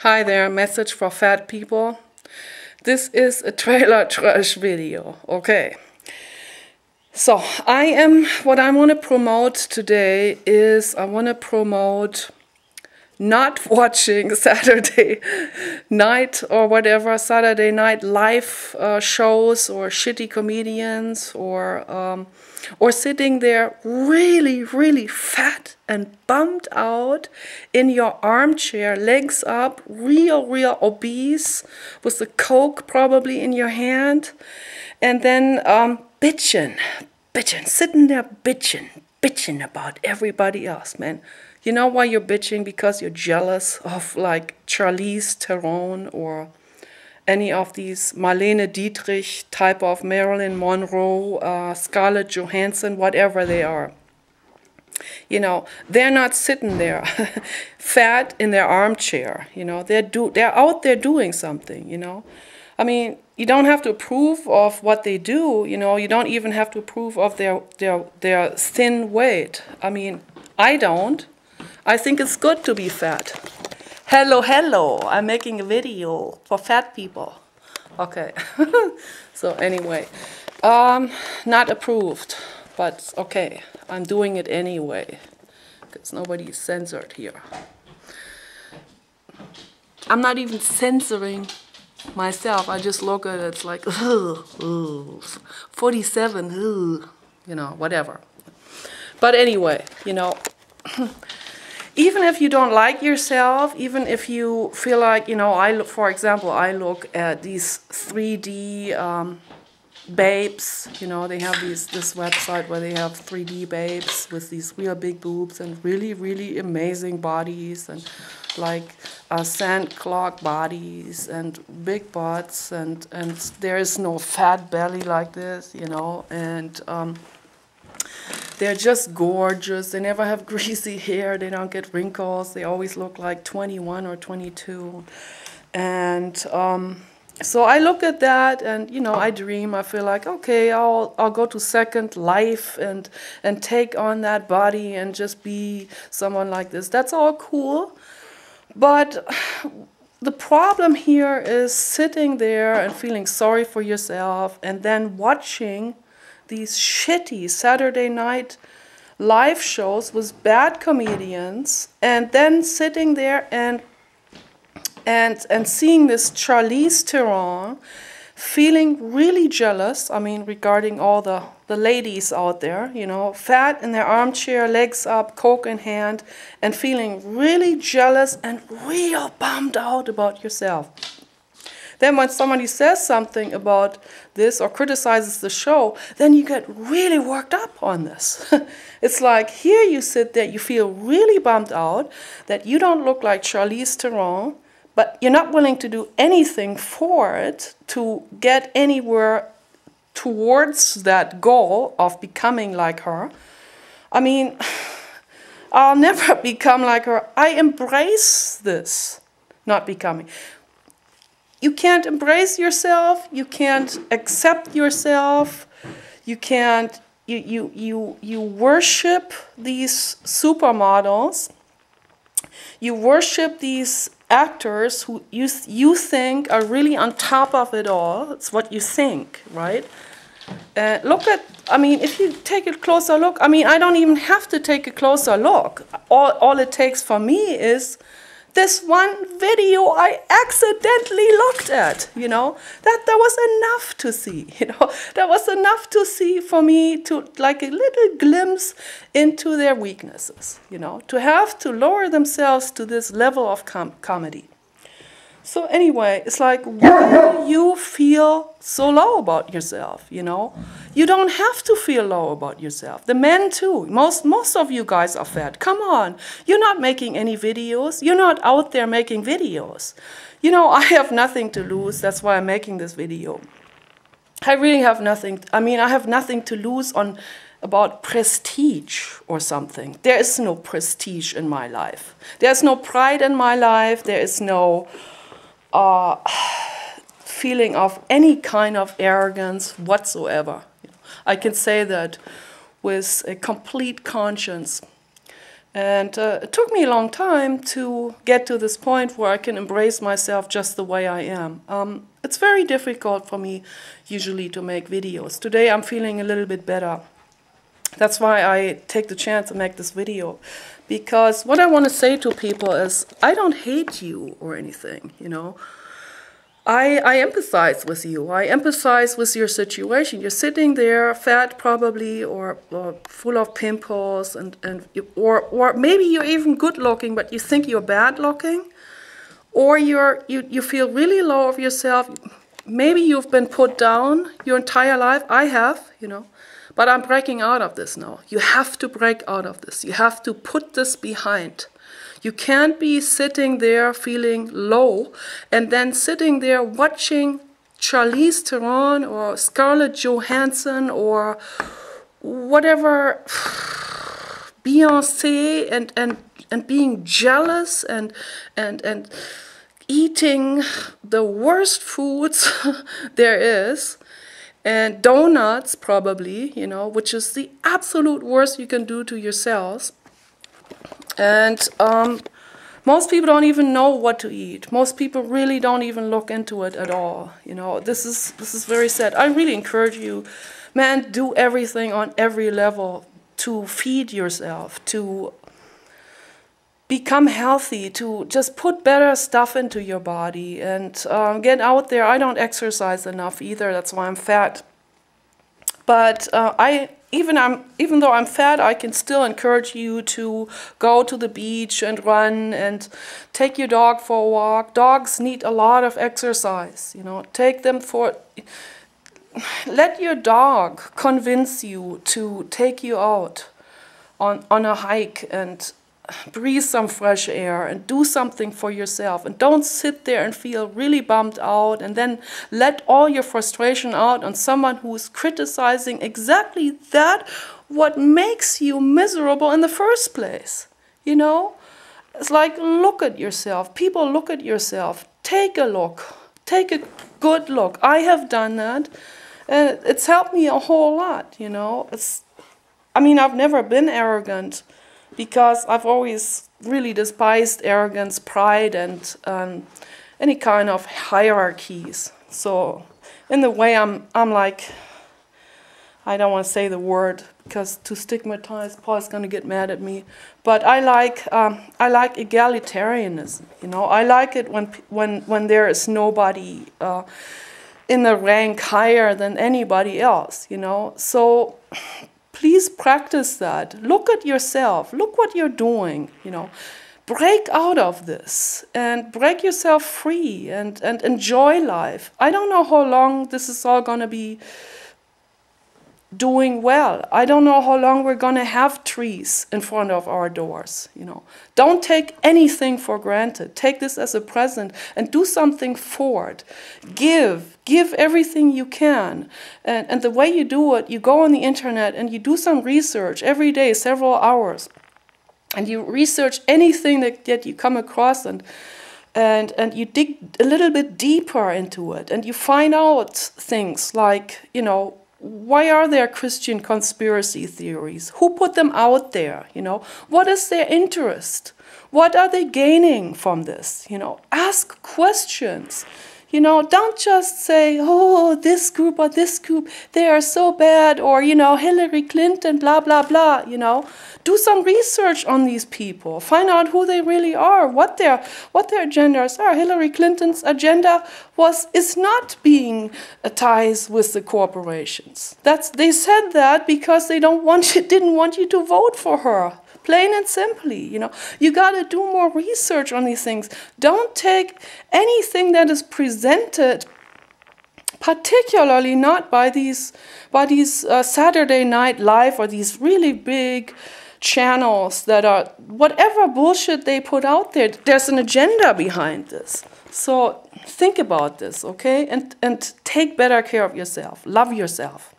Hi there, message for fat people. This is a trailer trash video, okay? So what I want to promote today is I want to promote not watching Saturday night or whatever, Saturday night live shows or shitty comedians or sitting there really fat and bummed out in your armchair, legs up, real obese, with the Coke probably in your hand, and then bitching, sitting there bitching about everybody else, man. You know why you're bitching? Because you're jealous of like Charlize Theron or any of these Marlene Dietrich type of Marilyn Monroe, Scarlett Johansson, whatever they are. You know, they're not sitting there fat in their armchair. You know, they're out there doing something. You know, I mean, you don't have to approve of what they do. You know, you don't even have to approve of their thin weight. I mean, I don't. I think it's good to be fat. Hello, I'm making a video for fat people. Okay, so anyway, not approved, but okay, I'm doing it anyway, because nobody's censored here. I'm not even censoring myself, I just look at it, it's like, 47, you know, whatever. But anyway, you know, even if you don't like yourself, even if you feel like, you know, for example, I look at these 3D babes, you know, they have this website where they have 3D babes with these real big boobs and really amazing bodies and like sand clock bodies and big butts and there is no fat belly like this, you know, and they're just gorgeous. They never have greasy hair. They don't get wrinkles. They always look like 21 or 22. And so I look at that and, you know, I dream. I feel like, okay, I'll go to Second Life and take on that body and just be someone like this. That's all cool. But the problem here is sitting there and feeling sorry for yourself and then watching these shitty Saturday night live shows with bad comedians and then sitting there and seeing this Charlize Theron, feeling really jealous, I mean, regarding all the ladies out there, you know, fat in their armchair, legs up, Coke in hand, and feeling really jealous and real bummed out about yourself. Then when somebody says something about this or criticizes the show, then you get really worked up on this. It's like here you sit there, you feel really bummed out that you don't look like Charlize Theron, but you're not willing to do anything for it to get anywhere towards that goal of becoming like her. I mean, I'll never become like her. I embrace this, not becoming. You can't embrace yourself, you can't accept yourself, you can't, you worship these supermodels, you worship these actors who you think are really on top of it all. It's what you think, right? Look at, I mean, if you take a closer look, I mean, I don't even have to take a closer look. All it takes for me is this one video I accidentally looked at, you know, that was enough to see, you know, that was enough to see for me to like a little glimpse into their weaknesses, you know, to have to lower themselves to this level of comedy. So anyway, it's like, why do you feel so low about yourself, you know? You don't have to feel low about yourself. The men too. Most of you guys are fat. Come on. You're not making any videos. You're not out there making videos. You know, I have nothing to lose. That's why I'm making this video. I really have nothing. I mean, I have nothing to lose about prestige or something. There is no prestige in my life. There's no pride in my life. There is no feeling of any kind of arrogance whatsoever. I can say that with a complete conscience And it took me a long time to get to this point where I can embrace myself just the way I am. It's very difficult for me usually to make videos. Today I'm feeling a little bit better. That's why I take the chance to make this video. Because what I want to say to people is, I don't hate you or anything, you know. I empathize with you. I empathize with your situation. You're sitting there, fat probably, or full of pimples, or maybe you're even good looking, but you think you're bad looking, or you feel really low of yourself. Maybe you've been put down your entire life. I have, you know, but I'm breaking out of this now. You have to break out of this. You have to put this behind. You can't be sitting there feeling low and then sitting there watching Charlize Theron or Scarlett Johansson or whatever, Beyonce, and being jealous and eating the worst foods there is, and donuts probably, you know, which is the absolute worst you can do to yourselves. And most people don't even know what to eat. Most people really don't even look into it at all. You know, this is very sad. I really encourage you, man, do everything on every level to feed yourself, to become healthy, to just put better stuff into your body and get out there. I don't exercise enough either. That's why I'm fat. But even though I'm fat, I can still encourage you to go to the beach and run and take your dog for a walk. Dogs need a lot of exercise, you know. Let your dog convince you to take you out on a hike and breathe some fresh air and do something for yourself, and don't sit there and feel really bummed out and then let all your frustration out on someone who is criticizing exactly that what makes you miserable in the first place. You know, it's like, look at yourself. People, look at yourself. Take a look. Take a good look. I have done that, and it's helped me a whole lot. You know, I mean, I've never been arrogant, because I've always really despised arrogance, pride, and any kind of hierarchies. So in the way I'm like, I don't want to say the word because to stigmatize, Paul's going to get mad at me. But I like egalitarianism. You know, I like it when there is nobody in the rank higher than anybody else. You know, so please practice that. Look at yourself. Look what you're doing, you know. Break out of this and break yourself free and enjoy life. I don't know how long this is all going to be doing well. I don't know how long we're going to have trees in front of our doors, you know. Don't take anything for granted. Take this as a present and do something for it. Give everything you can. And the way you do it, you go on the internet and you do some research every day, several hours. And you research anything that you come across, and you dig a little bit deeper into it. And you find out things like, you know, why are there Christian conspiracy theories? Who put them out there? You know, what is their interest? What are they gaining from this? You know, ask questions. You know, don't just say, oh, this group or this group, they are so bad, or, you know, Hillary Clinton, blah, blah, blah, you know. Do some research on these people. Find out who they really are, what their agendas are. Hillary Clinton's agenda is not being ties with the corporations. They said that because they didn't want you to vote for her. Plain and simply, you know. You got to do more research on these things. Don't take anything that is presented, particularly not by these Saturday Night Live or these really big channels that are, whatever bullshit they put out there, there's an agenda behind this. So think about this, okay? And take better care of yourself. Love yourself.